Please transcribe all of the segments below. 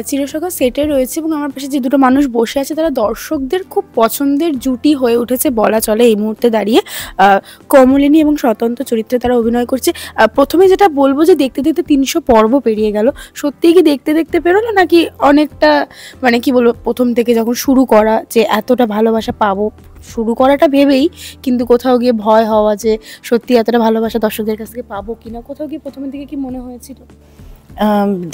চিরসখা সেটে রয়েছে এবং আমার পাশে যে দুটো মানুষ বসে আছে তারা দর্শকদের খুব পছন্দের জুটি হয়ে উঠেছে বলা চলে এই মুহূর্তে দাঁড়িয়ে। কমলিনী এবং স্বতন্ত্র চরিত্রে তারা অভিনয় করছে। প্রথমে যেটা বলবো যে দেখতে দেখতে ৩০০ পর্ব পেরিয়ে গেল, সত্যিই কি দেখতে দেখতে পেরোলো নাকি অনেকটা মানে কি বলবো, প্রথম থেকে যখন শুরু করা যে এতটা ভালোবাসা পাবো শুরু করাটা ভেবেই, কিন্তু কোথাও গিয়ে ভয় হওয়া যে সত্যি এতটা ভালোবাসা দর্শকদের কাছ থেকে পাবো কিনা, কোথাও গিয়ে প্রথমের দিকে কি মনে হয়েছিল?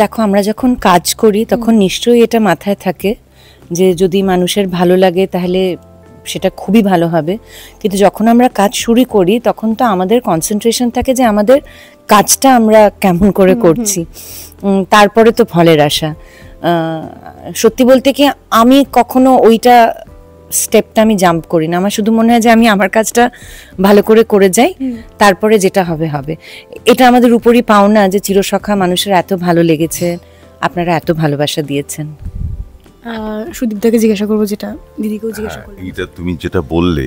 দেখো, আমরা যখন কাজ করি তখন নিশ্চয়ই এটা মাথায় থাকে যে যদি মানুষের ভালো লাগে তাহলে সেটা খুবই ভালো হবে, কিন্তু যখন আমরা কাজ শুরু করি তখন তো আমাদের কনসেন্ট্রেশন থাকে যে আমাদের কাজটা আমরা কেমন করে করছি, তারপরে তো ফলের আশা। সত্যি বলতে কি, আমি কখনো ওইটা স্টেপটা আমি জাম্প করি না। আমার শুধু মনে হয় যে আমি আমার কাজটা ভালো করে করে যাই, তারপরে যেটা হবে হবে। এটা আমাদের উপরই পাওনা যে চিরসখা মানুষের এত ভালো লেগেছে, আপনারা এত ভালোবাসা দিয়েছেন। সুদীপদাকে জিজ্ঞাসা করবো, যেটা দিদিকেও জিজ্ঞাসা করবো। এইটা তুমি যেটা বললে,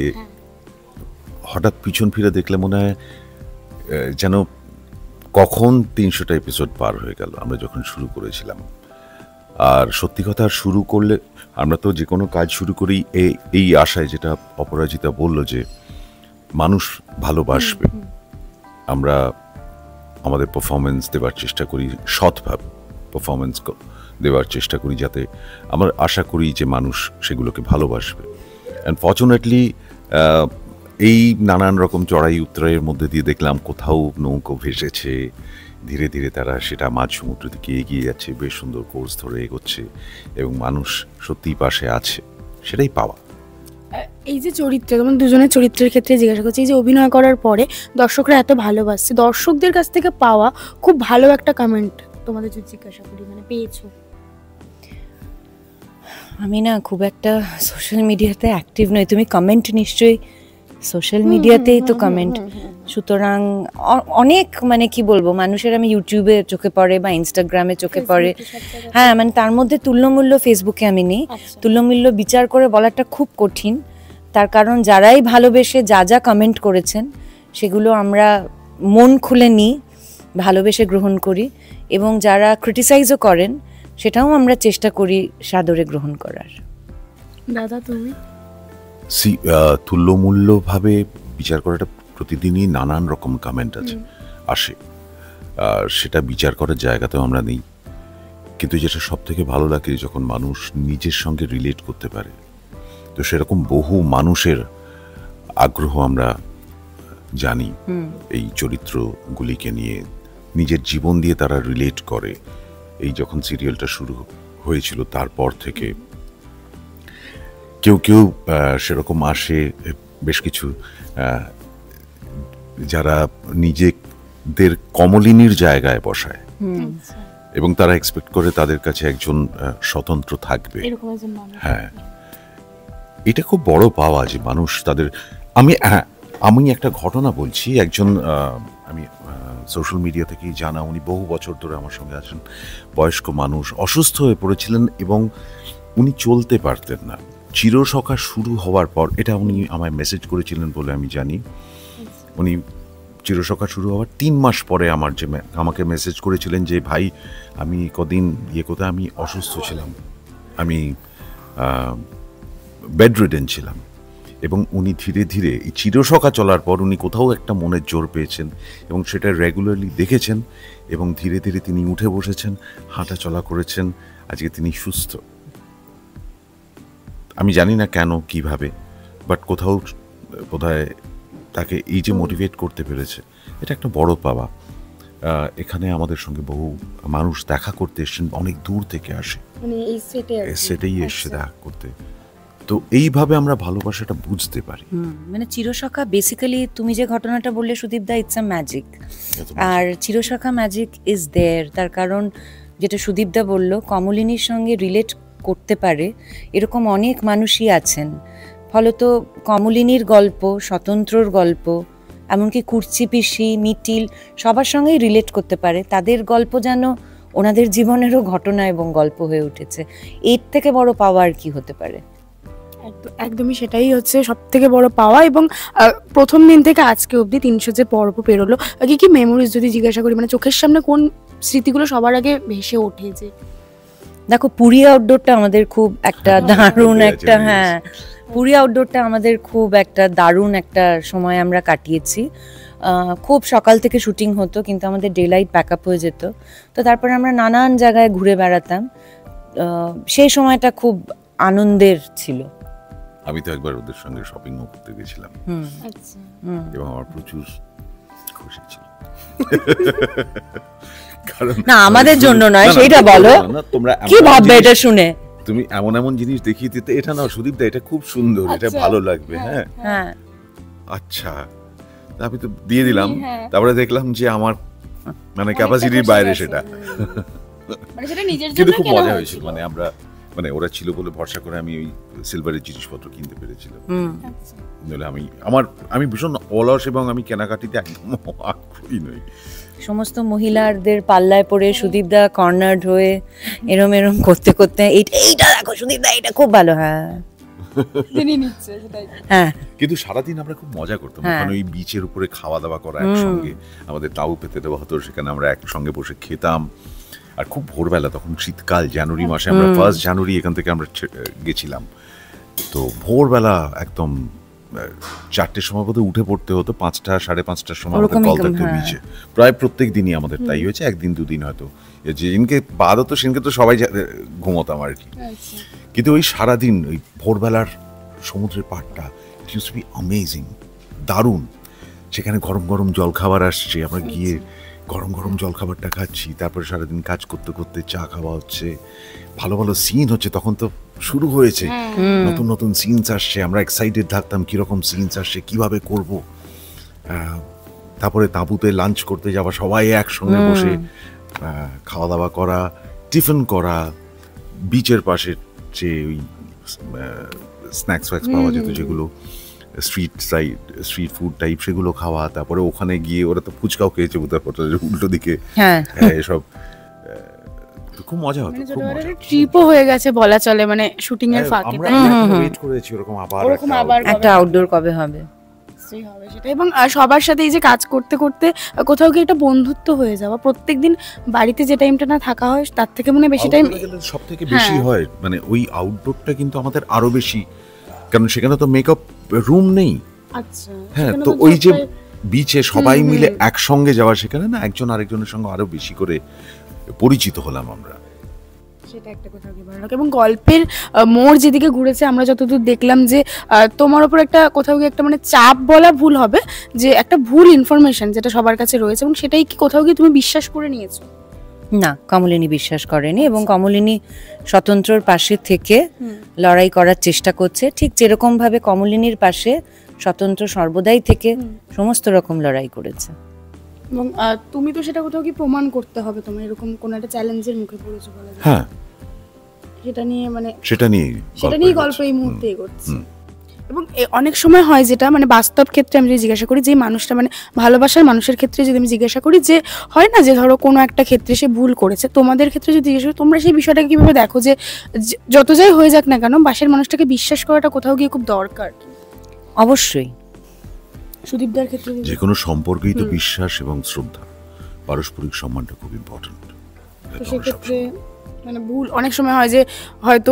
হঠাৎ পিছন ফিরে দেখলে মনে হয় যেন কখন ৩০০টা এপিসোড পার হয়ে গেল আমরা যখন শুরু করেছিলাম। আর সত্যি কথা, শুরু করলে আমরা তো যে কোনো কাজ শুরু করি এই আশায়, যেটা অপরাজিতা বলল যে মানুষ ভালোবাসবে। আমরা আমাদের পারফরমেন্স দেওয়ার চেষ্টা করি, সৎভাবে পারফরমেন্স দেওয়ার চেষ্টা করি, যাতে আমরা আশা করি যে মানুষ সেগুলোকে ভালোবাসবে। অ্যান্ড ফর্চুনেটলি এই নানান রকম চড়াই উত্তরাইয়ের মধ্যে দিয়ে দেখলাম কোথাও নৌকো ভেসেছে, ধীরে ধীরে তারা সেটা মাঝ সমুদ্র দিকে এগিয়ে যাচ্ছে, বেশ সুন্দর কোর্স ধরে এগোচ্ছে এবং মানুষ সত্যিই পাশে আছে, সেটাই পাওয়া। এই যে চরিত্র, যেমন দুজনের চরিত্রের ক্ষেত্রে জিজ্ঞাসা করছি, এই যে অভিনয় করার পরে দর্শকরা এত ভালোবাসছে, দর্শকদের কাছ থেকে পাওয়া খুব ভালো একটা কমেন্ট তোমাদের যদি জিজ্ঞাসা করি, মানে পেয়েছো? আমি না খুব একটা সোশ্যাল মিডিয়াতে অ্যাক্টিভ নই। তুমি কমেন্ট নিশ্চয়ই সোশ্যাল মিডিয়াতেই তো কমেন্ট, সুতরাং অনেক মানে কি বলবো, মানুষের আমি ইউটিউবে চোখে পড়ে বা ইনস্টাগ্রামে চোখে পড়ে। হ্যাঁ, মানে তার মধ্যে তুল্যমূল্য ফেসবুকে আমি নেই। তুল্যমূল্য বিচার করে বলাটা খুব কঠিন, তার কারণ যারাই ভালোবেসে যা যা কমেন্ট করেছেন সেগুলো আমরা মন খুলে নিই, ভালোবেসে গ্রহণ করি, এবং যারা ক্রিটিসাইজও করেন সেটাও আমরা চেষ্টা করি সাদরে গ্রহণ করার। দাদা তুমি? তুল্যমূল্যভাবে বিচার করাটা প্রতিদিনই নানান রকম কমেন্ট আসে, আর সেটা বিচার করার জায়গাতেও আমরা নেই। কিন্তু যেটা সব থেকে ভালো লাগে যখন মানুষ নিজের সঙ্গে রিলেট করতে পারে, তো সেরকম বহু মানুষের আগ্রহ আমরা জানি এই চরিত্রগুলিকে নিয়ে, নিজের জীবন দিয়ে তারা রিলেট করে। এই যখন সিরিয়ালটা শুরু হয়েছিল তারপর থেকে কেউ কেউ সেরকম আসে, বেশ কিছু যারা নিজেদের কমলিনীর জায়গায় বসায় এবং তারা এক্সপেক্ট করে তাদের কাছে একজন স্বতন্ত্র থাকবে। হ্যাঁ, এটা খুব বড় পাওয়া যে মানুষ তাদের। আমি একটা ঘটনা বলছি। একজন আমি সোশ্যাল মিডিয়া থেকেই জানা, উনি বহু বছর ধরে আমার সঙ্গে আছেন, বয়স্ক মানুষ, অসুস্থ হয়ে পড়েছিলেন এবং উনি চলতে পারতেন না। চিরসখা শুরু হওয়ার পর, এটা উনি আমায় মেসেজ করেছিলেন বলে আমি জানি, উনি চিরসখা শুরু হওয়ার 3 মাস পরে আমাকে মেসেজ করেছিলেন যে ভাই, আমি কদিন কোথায় আমি অসুস্থ ছিলাম, আমি বেডরিডেন ছিলাম, এবং উনি ধীরে ধীরে এই চিরসখা চলার পর উনি কোথাও একটা মনের জোর পেয়েছেন এবং সেটা রেগুলারলি দেখেছেন, এবং ধীরে ধীরে তিনি উঠে বসেছেন, হাঁটা চলা করেছেন, আজকে তিনি সুস্থ। আমি জানি না কেন, কিভাবে, বাট কোথাও বোধহয় তাকে এই যে মোটিভেট করতে পেরেছে, এটা একটা বড় পাওয়া। এখানে আমাদের সঙ্গে বহু মানুষ দেখা করতে এসেছেন, অনেক দূর থেকে আসে, সেটাই এসছে দেখা করতে। তো এইভাবে আমরা ভালোবাসাটা বুঝতে পারি। মানে চিরসখা বেসিক্যালি, তুমি যে ঘটনাটা বললে Sudip da, it's a magic. আর চিরসখা ম্যাজিক ইজ দেয়ার, তার কারণ যেটা সুদীপ দা বললো, কমলিনীর সঙ্গে রিলেট করতে পারে এরকম অনেক মানুষই আছেন। ফলত কমলিনীর গল্প, স্বতন্ত্রর গল্প, এমনকি কুর্চি পিসি, মিটিল, সবার সঙ্গেই রিলেট করতে পারে। তাদের গল্প যেন ওনাদের জীবনেরও ঘটনা এবং গল্প হয়ে উঠেছে। এর থেকে বড় পাওয়া আর কি হতে পারে? একদমই সেটাই হচ্ছে সব থেকে বড় পাওয়া। এবং প্রথম দিন থেকে আজকে অবধি ৩০০ যে পর্ব পেরোলো, কি কি মেমোরিজ যদি জিজ্ঞাসা করি, মানে চোখের সামনে কোন স্মৃতিগুলো সবার আগে ভেসে ওঠে? যে দেখো পুরী আউটডোরটা আমাদের খুব একটা দারুণ একটা, হ্যাঁ পুরী আউটডোরটা আমাদের খুব একটা দারুণ একটা সময় আমরা কাটিয়েছি। খুব সকাল থেকে শুটিং হতো, কিন্তু আমাদের ডে লাইট প্যাক আপ হয়ে যেত, তো তারপরে আমরা নানান জায়গায় ঘুরে বেড়াতাম। সেই সময়টা খুব আনন্দের ছিল। আমি তো একবার ওদের সঙ্গে শপিং করতে গেছিলাম এবং আমার প্রচুর খুশি ছিল। কারণ না আমাদের জন্য নয়, সেইটা বলো, তোমরা কি ভাববে এটা শুনে? তুমি এমন এমন জিনিস দেখিয়ে দিতে, এটা নাও সুদীপ দা, এটা খুব সুন্দর, এটা ভালো লাগবে। হ্যাঁ হ্যাঁ আচ্ছা, আমি তো দিয়ে দিলাম। তারপরে দেখলাম যে আমার মানে ক্যাপাসিটির বাইরে সেটা, কিন্তু খুব মজা হয়েছিল। মানে আমরা মানে ওরা ছিল বলে ভরসা করে আমি ওই সিলভারের জিনিসপত্র কিনতে পেরেছিলাম। নইলে আমি ভীষণ অলস এবং আমি কেনাকাটিতে একদম আগ্রহী নই। সমস্ত মহিলাদের পাল্লায় পড়ে সুদীপ দা কর্নার্ড হয়ে এরম এরম করতে করতে এইটা দেখো সুদীপ দা, এটা খুব ভালো। হ্যাঁ হ্যাঁ, কিন্তু সারাদিন আমরা খুব মজা করতাম। ওখানে ওই বিচের উপরে খাওয়া দাওয়া করা একসঙ্গে, আমাদের তাও পেতে দেওয়া হতো, সেখানে আমরা একসঙ্গে বসে খেতাম। আর খুব ভোরবেলা, তখন শীতকাল, জানুয়ারি মাসে, আমরা 1 জানুয়ারি এখান থেকে আমরা গেছিলাম, তো ভোরবেলা একদম 4টের সময় বোধহয় উঠে পড়তে হতো, 5টা 5:30টার সময় আমাদের কল থাকতো বিচে। প্রায় প্রত্যেক দিনই আমাদের তাই হয়েছে, একদিন দুদিন হয়তো যেদিনকে বাদ হতো সেদিনকে তো সবাই ঘুমোতাম আর কি। কিন্তু ওই সারাদিন ওই ভোরবেলার সমুদ্রের পাড়টা it use to B amazing, দারুণ। সেখানে গরম গরম জলখাবার আসছে, আমরা গিয়ে গরম গরম জলখাবারটা খাচ্ছি, তারপরে সারাদিন কাজ করতে করতে চা খাওয়া হচ্ছে, ভালো ভালো সিন হচ্ছে। তখন তো শুরু হয়েছে, নতুন নতুন সিনস আসছে, আমরা এক্সাইটেড থাকতাম কিরকম সিনস আসছে, কিভাবে করব। তারপরে তাঁবুতে লাঞ্চ করতে যাওয়া, সবাই একসঙ্গে বসে খাওয়া দাওয়া করা, টিফিন করা, বিচের পাশে যে ওই স্ন্যাক্স ফ্যাক্স পাওয়া যেত, যেগুলো স্ট্রিট ফুড টাইপ, সেগুলো খাওয়া। তারপরে ওখানে গিয়ে ওরা তো ফুচকাও খেয়েছে উল্টো দিকে, এসব খুব মজা হতো। ট্রিপও হয়ে গেছে বলা চলে, মানে শুটিং এর ফাঁকে ওয়েট করেছি ওরকম আবার একটা আউটডোর কবে হবে সেটা। এবং সবার সাথে এই যে কাজ করতে করতে কোথাও গিয়ে একটা বন্ধুত্ব হয়ে যাওয়া, প্রত্যেকদিন বাড়িতে যে টাইমটা না থাকা হয় তার থেকে মনে বেশি টাইম সব থেকে বেশি হয়। মানে ওই আউটডোরটা কিন্তু আমাদের আরো বেশি, কারণ সেখানে তো মেকআপ রুম নেই। আচ্ছা, হ্যাঁ, তো ওই যে বিচে সবাই মিলে একসঙ্গে যাওয়া, সেখানে না একজন আরেকজনের সঙ্গে আরো বেশি করে পরিচিত হলাম আমরা। সেটা একটা কথা কি ভালো লাগে। এবং গল্পের মোড় যেদিকে ঘুরেছে, আমরা যতদূর দেখলাম যে তোমার উপর একটা কোথাও গিয়ে একটা মানে চাপ বলা ভুল হবে, যে একটা ভুল ইনফরমেশন যেটা সবার কাছে রয়েছে, এবং সেটাই কি কোথাও গিয়ে তুমি বিশ্বাস করে নিয়েছো? না, কমলিনী বিশ্বাস করেনি, এবং কমলিনী স্বতন্ত্রর পাশে থেকে লড়াই করার চেষ্টা করছে, ঠিক যেরকম ভাবে কমলিনীর পাশে স্বতন্ত্র সর্বদাই থেকে সমস্ত রকম লড়াই করেছে। এবং তুমি তো সেটা কোথাও কি প্রমাণ করতে হবে, তোমার এরকম কোন একটা চ্যালেঞ্জের মুখে পড়েছো বলা যায়। হ্যাঁ, সেটা নিয়ে গল্প এই মুহূর্তে এগোচ্ছে। এবং অনেক সময় হয় যেটা মানে বাস্তব ক্ষেত্রে আমি যদি জিজ্ঞাসা করি, যে মানুষটা মানে ভালোবাসার মানুষের ক্ষেত্রে যদি আমি জিজ্ঞাসা করি, যে হয় না যে ধরো কোনো একটা ক্ষেত্রে সে ভুল করেছে, তোমাদের ক্ষেত্রে যদি জিজ্ঞাসা করি তোমরা সেই বিষয়টাকে কিভাবে দেখো, যে যত যাই হয়ে যাক না কেন বাসের মানুষটাকে বিশ্বাস করাটা কোথাও গিয়ে খুব দরকার? অবশ্যই সুদীপদার ক্ষেত্রে যে কোনো সম্পর্কেই তো বিশ্বাস এবং শ্রদ্ধা, পারস্পরিক সম্মানটা খুব ইম্পর্টেন্ট। তো সেক্ষেত্রে মানে ভুল অনেক সময় হয় যে হয়তো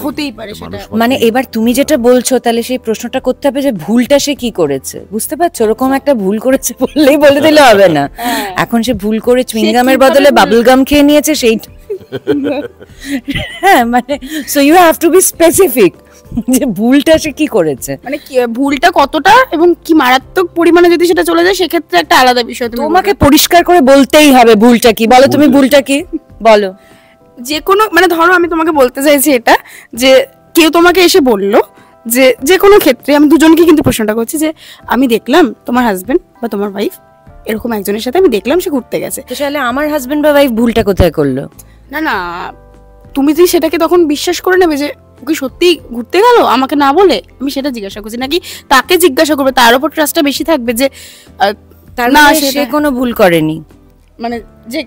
হতেই পারে সেটা। মানে এবার তুমি যেটা বলছো, তাহলে সেই প্রশ্নটা করতে হবে যে ভুলটা সে কি করেছে, বুঝতে পারছো? ওরকম একটা ভুল করেছে বললেই বলে দিলে হবে না। এখন সে ভুল করে চুইংগামের বদলে বাবল গাম খেয়ে নিয়েছে, সেইটা হ্যাঁ, মানে so you have to be specific যে ভুলটা সে কি করেছে, মানে ভুলটা কতটা এবং কি মারাত্মক পরিমাণে যদি সেটা চলে যায় সেক্ষেত্রে একটা আলাদা বিষয়। তোমাকে পরিষ্কার করে বলতেই হবে ভুলটা কি। বলো তুমি ভুলটা কি বলো। যে কোনো মানে ধরো আমি তোমাকে বলতে চাইছি এটা, যে কেউ তোমাকে এসে বললো যে কোনো ক্ষেত্রে, আমি দুজনকে কিন্তু প্রশ্নটা করছি, যে আমি দেখলাম তোমার হাজবেন্ড বা তোমার ওয়াইফ এরকম একজনের সাথে আমি দেখলাম সে ঘুরতে গেছে, তাহলে আমার হাজবেন্ড বা ওয়াইফ ভুলটা কোথায় করলো? না তুমি যদি সেটাকে তখন বিশ্বাস করে নেবে যে ওকে সত্যি ঘুরতে গেল আমাকে না বলে, আমি সেটা জিজ্ঞাসা করছি, নাকি তাকে জিজ্ঞাসা করবে, তার উপর ট্রাস্টটা বেশি থাকবে যে না সে কোনো ভুল করেনি। মানে যে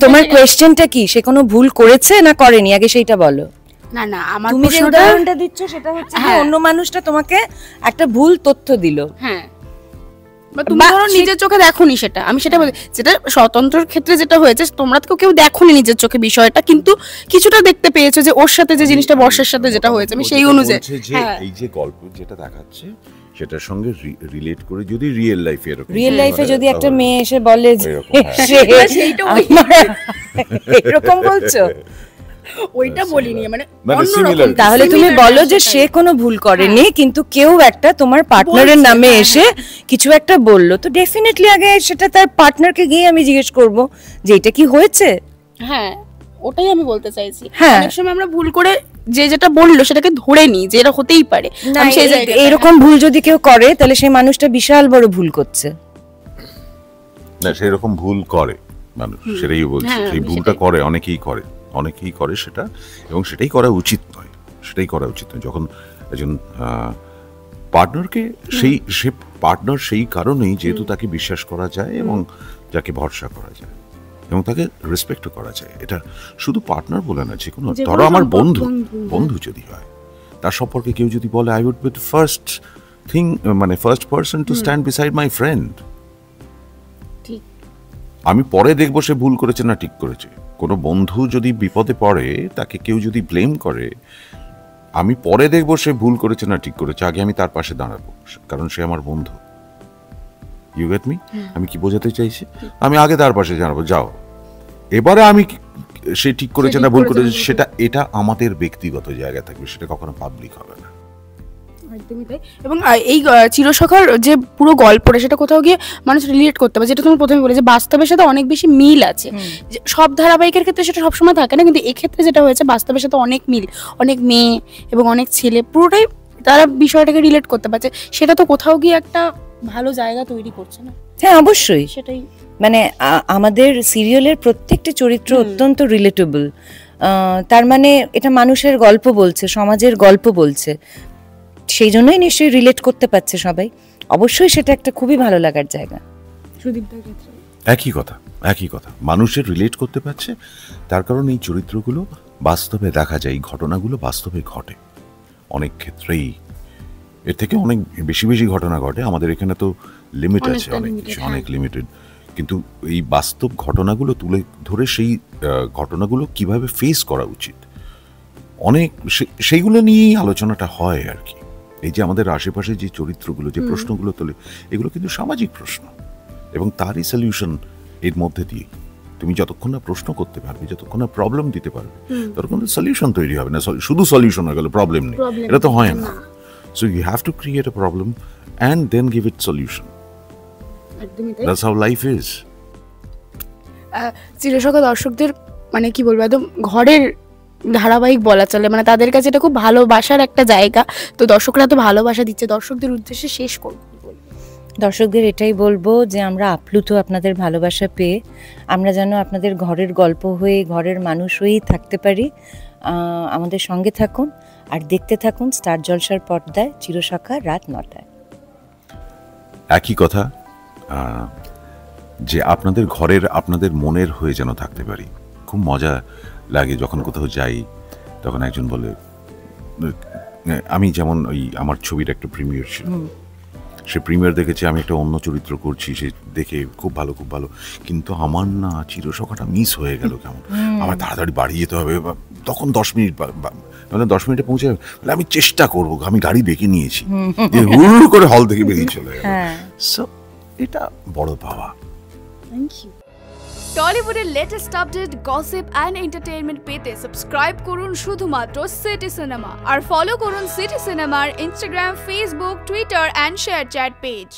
তোমার কোয়েশ্চেনটা কি, সে কোনো ভুল করেছে না করেনি, আগে সেইটা বলো। না আমার তুমি যে উদাহরণটা দিচ্ছ সেটা হচ্ছে অন্য মানুষটা তোমাকে একটা ভুল তথ্য দিল, হ্যাঁ বা তুমি ধরো নিজের চোখে দেখোনি সেটা, আমি সেটা বলি, যেটা স্বতন্ত্রের ক্ষেত্রে যেটা হয়েছে তোমরা তো কেউ দেখোনি নিজের চোখে বিষয়টা, কিন্তু কিছুটা দেখতে পেয়েছো যে ওর সাথে যে জিনিসটা বর্ষার সাথে যেটা হয়েছে, আমি সেই অনুযায়ী এই যে গল্প যেটা দেখাচ্ছে সেটার সঙ্গে রিলেট করে যদি রিয়েল লাইফে যদি একটা মেয়ে এসে বলে যে এরকম বলছো, ওইটা বলিনি, মানে তাহলে তুমি বলো যে সে কোনো ভুল করেনি, কিন্তু কেউ একটা তোমার পার্টনারের নামে এসে কিছু একটা বললো, তো ডেফিনেটলি আগে সেটা তার পার্টনারকে গিয়ে আমি জিজ্ঞেস করবো যে এটা কি হয়েছে। হ্যাঁ, ওটাই আমি বলতে চাইছি। অনেক সময় আমরা ভুল করে যে যেটা বললো সেটাকে ধরে নিই যে এটা হতেই পারে, এরকম ভুল যদি কেউ করে তাহলে সেই মানুষটা বিশাল বড় ভুল করছে। না, সেরকম ভুল করে মানুষ, সেটাই বলছি, সেই ভুলটা করে, অনেকেই করে সেটা, এবং সেটাই করা উচিত নয়, যখন একজন পার্টনারকে সে পার্টনার সেই কারণেই যেহেতু তাকে বিশ্বাস করা যায় এবং যাকে ভরসা করা যায় এবং তাকে রেসপেক্টও করা যায়, এটা শুধু পার্টনার বলে না, যে কোনো, ধরো আমার বন্ধু যদি হয়, তার সম্পর্কে কেউ যদি বলে I would be the first person to stand beside my friend, আমি পরে দেখবো সে ভুল করেছে না ঠিক করেছে। কোনো বন্ধু যদি বিপদে পড়ে, তাকে কেউ যদি ব্লেম করে, আমি পরে দেখবো সে ভুল করেছে না ঠিক করেছে, আগে আমি তার পাশে দাঁড়াবো, কারণ সে আমার বন্ধু। You get me? আমি কি বোঝাতে চাইছি? আমি আগে তার পাশে দাঁড়াবো, যাও, এবারে আমি সে ঠিক করেছে না ভুল করেছে সেটা, এটা আমাদের ব্যক্তিগত জায়গা থাকবে, সেটা কখনো পাবলিক হবে না। একদমই তাই। এবং এই চিরসখার যে পুরো গল্পটা, সেটা কোথাও গিয়ে মানুষ রিলেট করতে পারে, যেটা তুমি প্রথমে বলে যে বাস্তবের সাথে অনেক বেশি মিল আছে। সব ধারাবাহিকের ক্ষেত্রে সেটা সবসময় থাকে না, কিন্তু এক্ষেত্রে যেটা হয়েছে বাস্তবের সাথে অনেক মিল, অনেক মেয়ে এবং অনেক ছেলে পুরোটাই তারা বিষয়টাকে রিলেট করতে পারছে, সেটা তো কোথাও গিয়ে একটা ভালো জায়গা তৈরি করছে না? হ্যাঁ, অবশ্যই। সেটাই, মানে আমাদের সিরিয়ালের প্রত্যেকটা চরিত্র অত্যন্ত রিলেটেবল, তার মানে এটা মানুষের গল্প বলছে, সমাজের গল্প বলছে, সেই জন্যই নিশ্চয়ই রিলেট করতে পারছে সবাই, অবশ্যই সেটা একটা খুবই ভালো লাগার জায়গা। একই কথা মানুষের রিলেট করতে পারছে, তার কারণ এই চরিত্রগুলো বাস্তবে দেখা যায়, এই ঘটনাগুলো বাস্তবে ঘটে, অনেক ক্ষেত্রেই এর থেকে অনেক বেশি ঘটনা ঘটে। আমাদের এখানে তো লিমিট আছে, অনেক লিমিটেড, কিন্তু এই বাস্তব ঘটনাগুলো তুলে ধরে সেই ঘটনাগুলো কিভাবে ফেস করা উচিত, অনেক সেইগুলো নিয়েই আলোচনাটা হয় আর কি। এই যে আমাদের আশেপাশে যে চরিত্রগুলো, যে প্রশ্নগুলো তোলে, এগুলো কিন্তু সামাজিক প্রশ্ন, এবং তারই সলিউশন এর মধ্যে দিয়ে। তুমি যতক্ষণ না প্রশ্ন করতে পারবে, যতক্ষণ না প্রবলেম দিতে পারবে, ততক্ষণ সলিউশন তৈরি হবে না। শুধু সলিউশন হয়ে গেল, প্রবলেম নেই, এটা তো হয় না। So you have to create a problem and then give it solution. That's how life is. চিরসখা দর্শকদের মানে কি বলবো, একদম ঘরের ধারাবাহিক বলা চলে, মানে তাদের কাছে এটা খুব ভালোবাসার একটা জায়গা। তো দর্শকরা তো ভালোবাসা দিচ্ছে, দর্শকদের উদ্দেশ্যে শেষ করবো, দর্শকদের এটাই বলবো যে আমরা আপ্লুত আপনাদের ভালোবাসা পেয়ে, আমরা যেন আপনাদের ঘরের গল্প হয়ে, ঘরের মানুষ হয়েই থাকতে পারি। আমাদের সঙ্গে থাকুন আর দেখতে থাকুন স্টার জলসার পর্দায় চিরসখা, রাত 9টায়। একই কথা, যে আপনাদের ঘরের, আপনাদের মনের হয়ে যেন থাকতে পারি। খুব মজা লাগে যখন কোথাও যাই, তখন একজন বলে, আমি যেমন ওই আমার ছবির একটা প্রিমিয়ার ছিল, সে প্রিমিয়ার দেখেছে, আমি একটা অন্য চরিত্র করছি, সে দেখে খুব ভালো, কিন্তু আমার না চিরসখাটা মিস হয়ে গেল কেমন, আমার তাড়াতাড়ি বাড়ি যেতে হবে, তখন 10 মিনিট, মানে 10 মিনিটে পৌঁছে যাবে, আমি চেষ্টা করবো, আমি গাড়ি ডেকে নিয়েছি, হুড় করে হল থেকে বেরিয়ে চলে গেল। সো এটা বড় পাওয়া। Thank you. টলিউডের latest update, gossip and entertainment পেতে সাবস্ক্রাইব করুন শুধুমাত্র সিটি সিনেমা, আর ফলো করুন সিটি সিনেমার Instagram, Facebook, Twitter and share chat page.